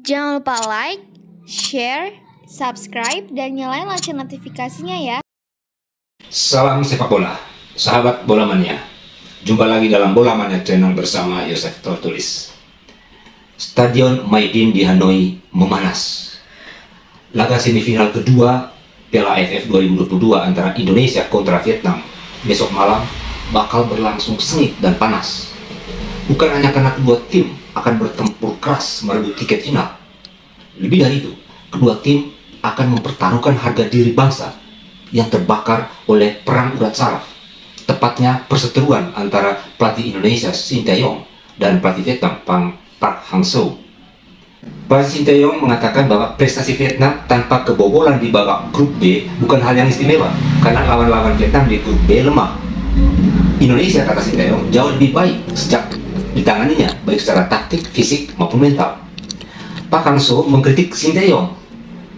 Jangan lupa like, share, subscribe, dan nyalain lonceng notifikasinya ya. Salam sepak bola, sahabat bola mania. Jumpa lagi dalam Bola Mania Channel bersama Yosef Tortulis. Stadion Maidin di Hanoi memanas. Laga semifinal kedua Piala AFF 2022 antara Indonesia kontra Vietnam besok malam bakal berlangsung sengit dan panas. Bukan hanya karena kedua tim akan bertempur keras merebut tiket final. Lebih dari itu, kedua tim akan mempertaruhkan harga diri bangsa yang terbakar oleh perang urat saraf. Tepatnya perseteruan antara pelatih Indonesia Shin Tae-yong dan pelatih Vietnam Park Hang-seo. Pelatih Shin Tae-yong mengatakan bahwa prestasi Vietnam tanpa kebobolan di babak grup B bukan hal yang istimewa karena lawan-lawan Vietnam di grup B lemah. Indonesia, kata Shin Tae-yong, jauh lebih baik sejak ditanganinya baik secara taktik, fisik maupun mental. Park Hang-seo mengkritik Shin Tae-yong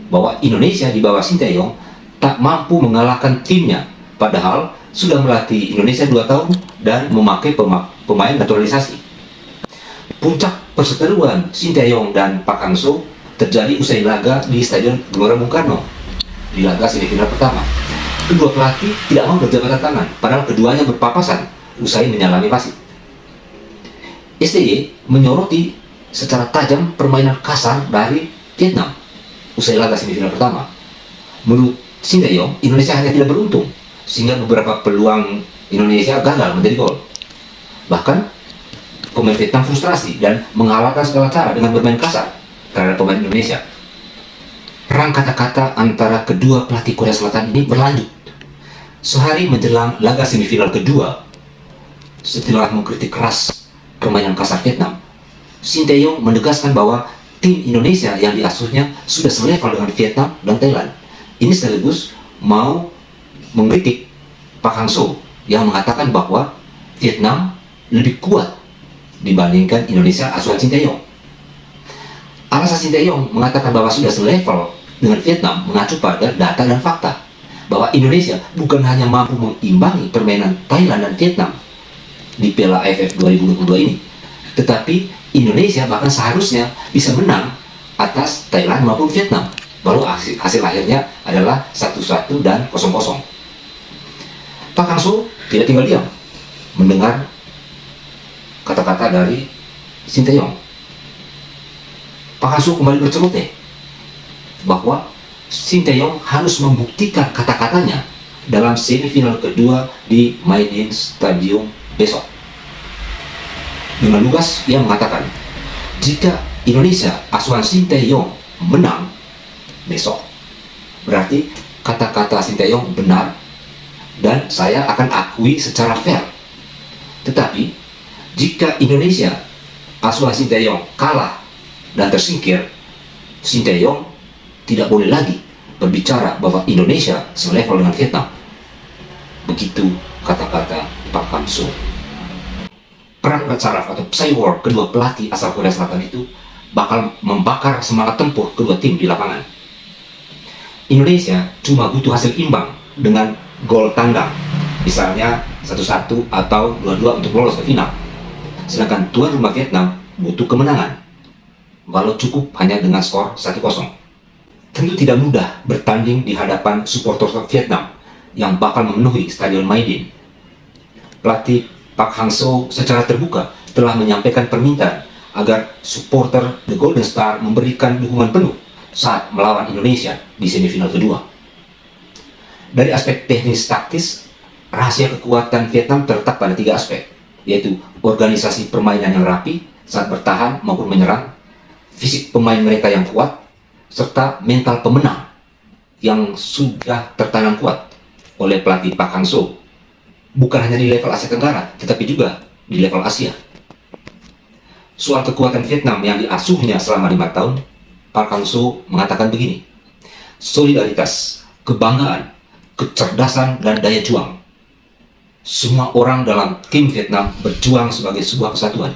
bahwa Indonesia di bawah Shin Tae-yong tak mampu mengalahkan timnya, padahal sudah melatih Indonesia 2 tahun dan memakai pemain naturalisasi. Puncak perseteruan Shin Tae-yong dan Park Hang-seo terjadi usai laga di Stadion Gelora Bung Karno di laga semifinal pertama. Kedua pelatih tidak mau berjabat tangan, padahal keduanya berpapasan usai menyalami wasit. STY menyoroti secara tajam permainan kasar dari Vietnam usai laga semifinal pertama. Menurut Shin Tae-yong, Indonesia hanya tidak beruntung sehingga beberapa peluang Indonesia gagal menjadi gol. Bahkan pemain Vietnam frustrasi dan menghalalkan segala cara dengan bermain kasar terhadap pemain Indonesia. Perang kata-kata antara kedua pelatih Korea Selatan ini berlanjut. Sehari menjelang laga semifinal kedua, setelah mengkritik keras permainan kasar Vietnam, Shin Tae-yong menegaskan bahwa tim Indonesia yang diasuhnya sudah selevel dengan Vietnam dan Thailand. Ini sekaligus mau mengkritik Park Hang-seo yang mengatakan bahwa Vietnam lebih kuat dibandingkan Indonesia asuhan Shin Tae-yong. Alasan Shin Tae-yong mengatakan bahwa sudah selevel dengan Vietnam mengacu pada data dan fakta bahwa Indonesia bukan hanya mampu mengimbangi permainan Thailand dan Vietnam di Piala AFF 2022 ini, tetapi Indonesia bahkan seharusnya bisa menang atas Thailand maupun Vietnam. Lalu hasil akhirnya adalah 1-1 dan 0-0. Park Hang-seo tidak tinggal diam mendengar kata-kata dari Shin Tae-yong. Park Hang-seo kembali berceloteh bahwa Shin Tae-yong harus membuktikan kata-katanya dalam semifinal kedua di Maidin Stadium besok. Dengan lugas ia mengatakan, jika Indonesia asuhan Shin Tae-yong menang besok, berarti kata-kata Shin Tae-yong benar dan saya akan akui secara fair. Tetapi jika Indonesia asuhan Shin Tae-yong kalah dan tersingkir, Shin Tae-yong tidak boleh lagi berbicara bahwa Indonesia selevel dengan Vietnam. Begitu kata-kata Park Hang-seo. Perang urat saraf atau psy war kedua pelatih asal Korea Selatan itu bakal membakar semangat tempur kedua tim di lapangan. Indonesia cuma butuh hasil imbang dengan gol tandang, misalnya 1-1 atau 2-2 untuk lolos ke final. Sedangkan tuan rumah Vietnam butuh kemenangan, walau cukup hanya dengan skor 1-0. Tentu tidak mudah bertanding di hadapan supporter Vietnam yang bakal memenuhi Stadion Maidin. Pelatih Park Hang-seo secara terbuka telah menyampaikan permintaan agar supporter The Golden Star memberikan dukungan penuh saat melawan Indonesia di semifinal kedua. Dari aspek teknis taktis, rahasia kekuatan Vietnam terletak pada 3 aspek, yaitu organisasi permainan yang rapi saat bertahan maupun menyerang, fisik pemain mereka yang kuat, serta mental pemenang yang sudah tertanam kuat oleh pelatih Park Hang-seo, bukan hanya di level Asia Tenggara, tetapi juga di level Asia. Soal kekuatan Vietnam yang diasuhnya selama 5 tahun, Park Hang-seo mengatakan begini, solidaritas, kebanggaan, kecerdasan, dan daya juang. Semua orang dalam tim Vietnam berjuang sebagai sebuah kesatuan.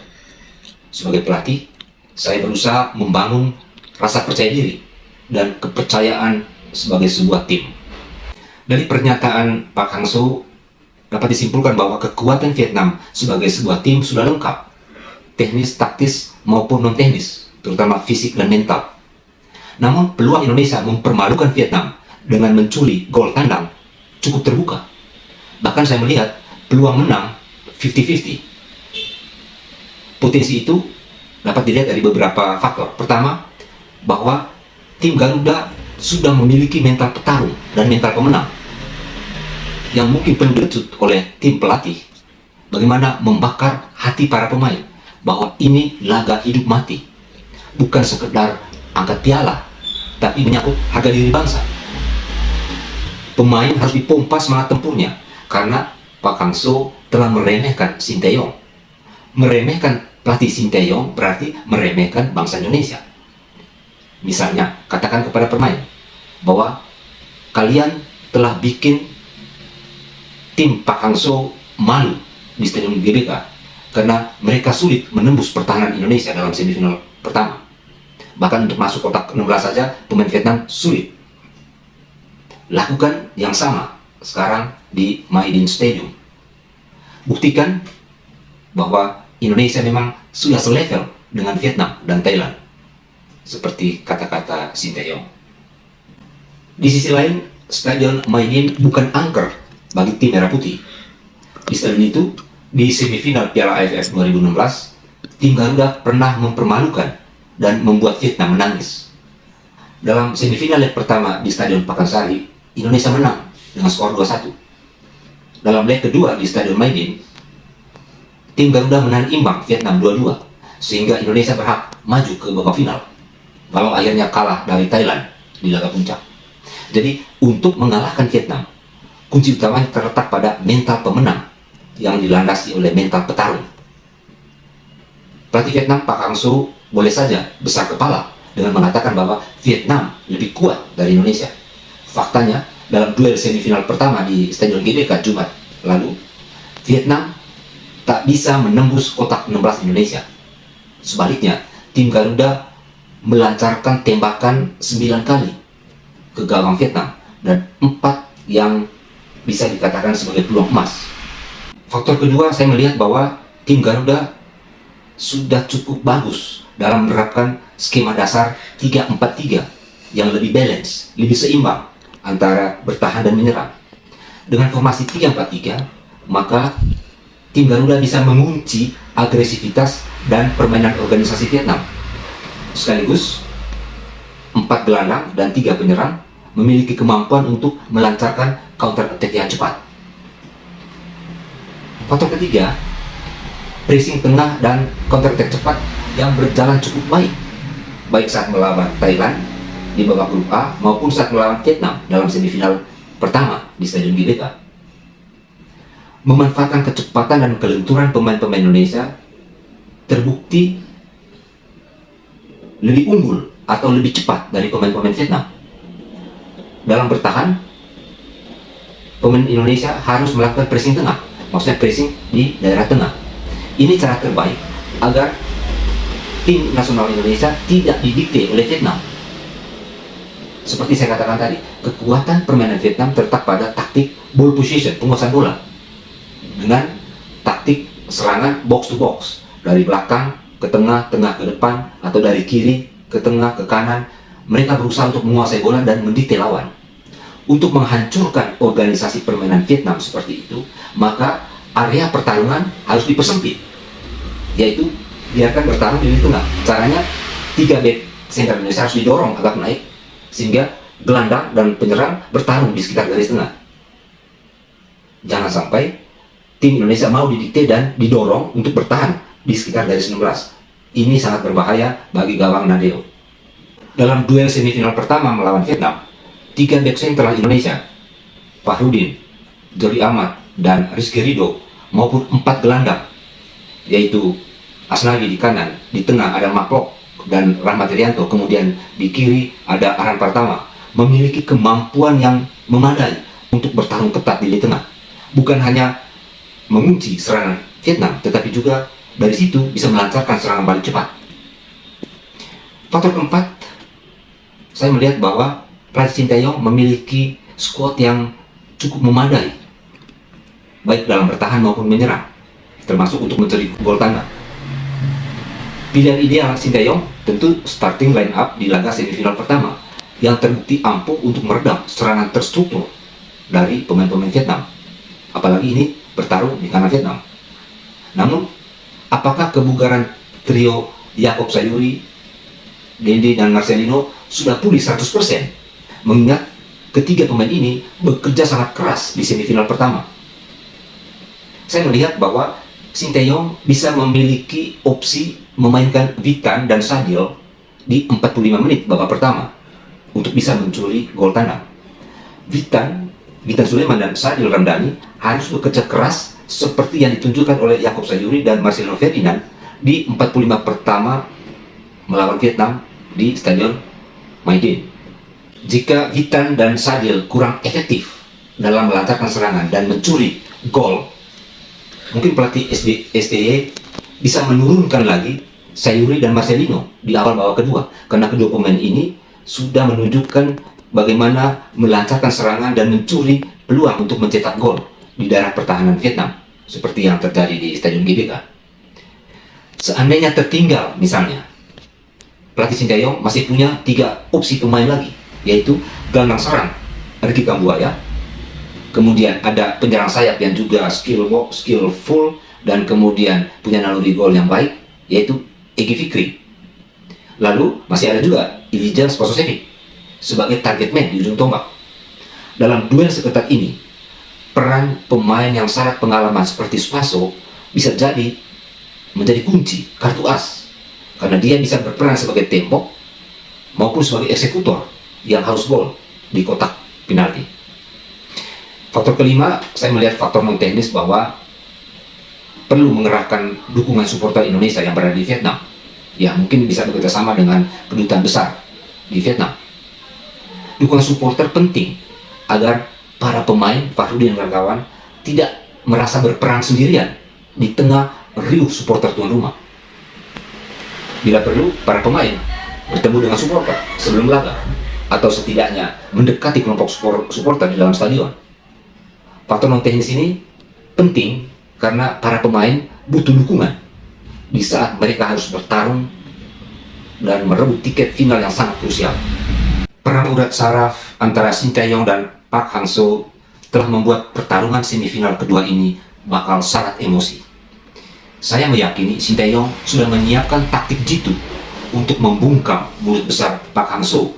Sebagai pelatih, saya berusaha membangun rasa percaya diri dan kepercayaan sebagai sebuah tim. Dari pernyataan Park Hang-seo dapat disimpulkan bahwa kekuatan Vietnam sebagai sebuah tim sudah lengkap, teknis, taktis, maupun non-teknis. terutama fisik dan mental. Namun peluang Indonesia mempermalukan Vietnam dengan mencuri gol tandang cukup terbuka. Bahkan saya melihat peluang menang 50-50. Potensi itu dapat dilihat dari beberapa faktor. Pertama, bahwa tim Garuda sudah memiliki mental petarung dan mental pemenang yang mungkin penuh decut oleh tim pelatih. Bagaimana membakar hati para pemain bahwa ini laga hidup mati, bukan sekedar angkat piala, tapi menyangkut harga diri bangsa. Pemain harus dipompa semangat tempurnya karena Pak Hangso telah meremehkan Sinteyong. Meremehkan pelatih Sinteyong berarti meremehkan bangsa Indonesia. Misalnya, katakan kepada pemain bahwa kalian telah bikin tim Pak Hangso malu di Stadion GBK karena mereka sulit menembus pertahanan Indonesia dalam semifinal pertama. Bahkan untuk masuk kotak 16 saja pemain Vietnam sulit. Lakukan yang sama sekarang di Maidin Stadium. Buktikan bahwa Indonesia memang sudah selevel dengan Vietnam dan Thailand, seperti kata-kata Sinteyong. Di sisi lain, Stadion Maidin bukan angker bagi tim Merah Putih. Di stadion itu, di semifinal Piala AFF 2016, tim Garuda pernah mempermalukan dan membuat Vietnam menangis. Dalam semifinal leg pertama di Stadion Pakansari, Indonesia menang dengan skor 2-1. Dalam leg kedua di Stadion Maidin, tim Garuda menahan imbang Vietnam 2-2, sehingga Indonesia berhak maju ke babak final, walau akhirnya kalah dari Thailand di laga puncak. Jadi, untuk mengalahkan Vietnam, kunci utamanya terletak pada mental pemenang yang dilandasi oleh mental petarung. Pelatih Vietnam Pak Hangso boleh saja besar kepala dengan mengatakan bahwa Vietnam lebih kuat dari Indonesia. Faktanya, dalam duel semifinal pertama di Stadion GBK Jumat lalu, Vietnam tak bisa menembus kotak 16 Indonesia. Sebaliknya, tim Garuda melancarkan tembakan 9 kali ke gawang Vietnam dan 4 yang bisa dikatakan sebagai peluang emas. Faktor kedua, saya melihat bahwa tim Garuda sudah cukup bagus dalam menerapkan skema dasar 3-4-3 yang lebih balance, lebih seimbang antara bertahan dan menyerang. Dengan formasi 3-4-3, maka tim Garuda bisa mengunci agresivitas dan permainan organisasi Vietnam. Sekaligus, 4 gelandang dan 3 penyerang memiliki kemampuan untuk melancarkan counter attack yang cepat. Faktor ketiga, pressing tengah dan counter attack cepat yang berjalan cukup baik saat melawan Thailand di babak grup A maupun saat melawan Vietnam dalam semifinal pertama di Stadion GBK. Memanfaatkan kecepatan dan kelenturan pemain-pemain Indonesia terbukti lebih unggul atau lebih cepat dari pemain-pemain Vietnam. Dalam bertahan, pemain Indonesia harus melakukan pressing tengah, maksudnya pressing di daerah tengah. Ini cara terbaik agar tim nasional Indonesia tidak didikte oleh Vietnam. Seperti saya katakan tadi, kekuatan permainan Vietnam terletak pada taktik ball position, penguasaan bola, dengan taktik serangan box to box, dari belakang ke tengah, tengah ke depan, atau dari kiri ke tengah ke kanan. Mereka berusaha untuk menguasai bola dan mendikte lawan. Untuk menghancurkan organisasi permainan Vietnam seperti itu, maka area pertarungan harus dipersempit, yaitu biarkan bertarung di lini tengah. Caranya, 3 back center Indonesia harus didorong agak naik, sehingga gelandang dan penyerang bertarung di sekitar garis tengah. Jangan sampai tim Indonesia mau didikte dan didorong untuk bertahan di sekitar garis 16. Ini sangat berbahaya bagi gawang Nadeo. Dalam duel semifinal pertama melawan Vietnam, 3 back sentral Indonesia, Fahrudin, Jori Ahmad, dan Rizky Ridho, maupun 4 gelandang, yaitu Asnawi di kanan, di tengah ada Maklok dan Rahmat Irianto, kemudian di kiri ada Arhan Pratama, memiliki kemampuan yang memadai untuk bertarung ketat di lini tengah. Bukan hanya mengunci serangan Vietnam, tetapi juga dari situ bisa melancarkan serangan balik cepat. Faktor keempat, saya melihat bahwa pelatih Sinteyong memiliki skuad yang cukup memadai, baik dalam bertahan maupun menyerang, termasuk untuk mencuri gol tandang. Pilihan ideal Sinteyong tentu starting line up di laga semifinal pertama yang terbukti ampuh untuk meredam serangan terstruktur dari pemain-pemain Vietnam. Apalagi ini bertarung di kanan Vietnam. Namun, apakah kebugaran trio Jakob Sayuri, Dende dan Marcelino sudah pulih 100%? Mengingat ketiga pemain ini bekerja sangat keras di semifinal pertama. Saya melihat bahwa Sinteyong bisa memiliki opsi memainkan Witan dan Sadil di 45 menit babak pertama untuk bisa mencuri gol tandang. Witan Sulaiman dan Sadil Ramdhani harus bekerja keras seperti yang ditunjukkan oleh Jakob Sayuri dan Marcelino Ferdinand di 45 pertama melawan Vietnam di Stadion Maidin. Jika Witan dan Sadil kurang efektif dalam melancarkan serangan dan mencuri gol, mungkin pelatih STY bisa menurunkan lagi Sayuri dan Marcelino di awal babak kedua, karena kedua pemain ini sudah menunjukkan bagaimana melancarkan serangan dan mencuri peluang untuk mencetak gol di daerah pertahanan Vietnam, seperti yang terjadi di Stadion GBK. Seandainya tertinggal misalnya, pelatih Sinteyong masih punya 3 opsi pemain lagi, yaitu gelandang serang Ricky Kambuaya, kemudian ada penyerang sayap yang juga skillful dan kemudian punya naluri gol yang baik, yaitu Egy Fikri. Lalu masih ada juga Ilijan Spasojevic sebagai target man di ujung tombak. Dalam duel seketat ini, peran pemain yang sangat pengalaman seperti Spaso bisa menjadi kunci kartu as, karena dia bisa berperan sebagai tembok maupun sebagai eksekutor yang harus gol di kotak penalti. Faktor kelima, saya melihat faktor non teknis bahwa perlu mengerahkan dukungan supporter Indonesia yang berada di Vietnam, yang mungkin bisa bekerja sama dengan kedutaan besar di Vietnam. Dukungan supporter penting agar para pemain, Fahrudin dan kawan, tidak merasa berperang sendirian di tengah riuh supporter tuan rumah. Bila perlu, para pemain bertemu dengan supporter sebelum laga, atau setidaknya mendekati kelompok supporter di dalam stadion. Faktor non teknis ini penting karena para pemain butuh dukungan di saat mereka harus bertarung dan merebut tiket final yang sangat krusial. Perang urat saraf antara Sinteyong dan Park Hang-seo telah membuat pertarungan semifinal kedua ini bakal sangat emosi. Saya meyakini Sinteyong sudah menyiapkan taktik jitu untuk membungkam mulut besar Park Hang-seo,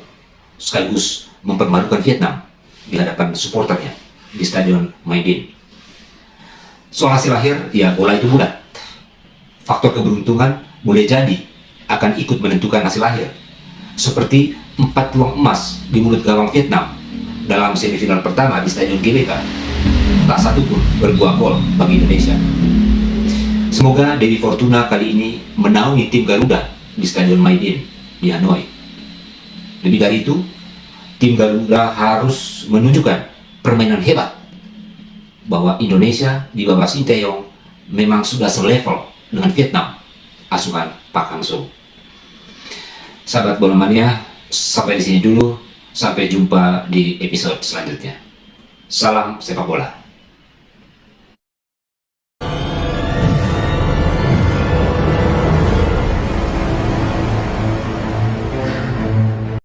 sekaligus mempermalukan Vietnam di hadapan supporternya di Stadion Maidin. Soal hasil akhir, ya bola itu bulat. Faktor keberuntungan boleh jadi akan ikut menentukan hasil akhir. Seperti 4 peluang emas di mulut gawang Vietnam dalam semifinal pertama di Stadion GBK. Tak satu pun berbuah gol bagi Indonesia. Semoga Dewi Fortuna kali ini menaungi tim Garuda di Stadion Maidin di Hanoi. Lebih dari itu, tim Garuda harus menunjukkan permainan hebat bahwa Indonesia di bawah Sinteyong memang sudah selevel dengan Vietnam asuhan Park Hang-seo. Sahabat bola mania, sampai di sini dulu. Sampai jumpa di episode selanjutnya. Salam sepak bola.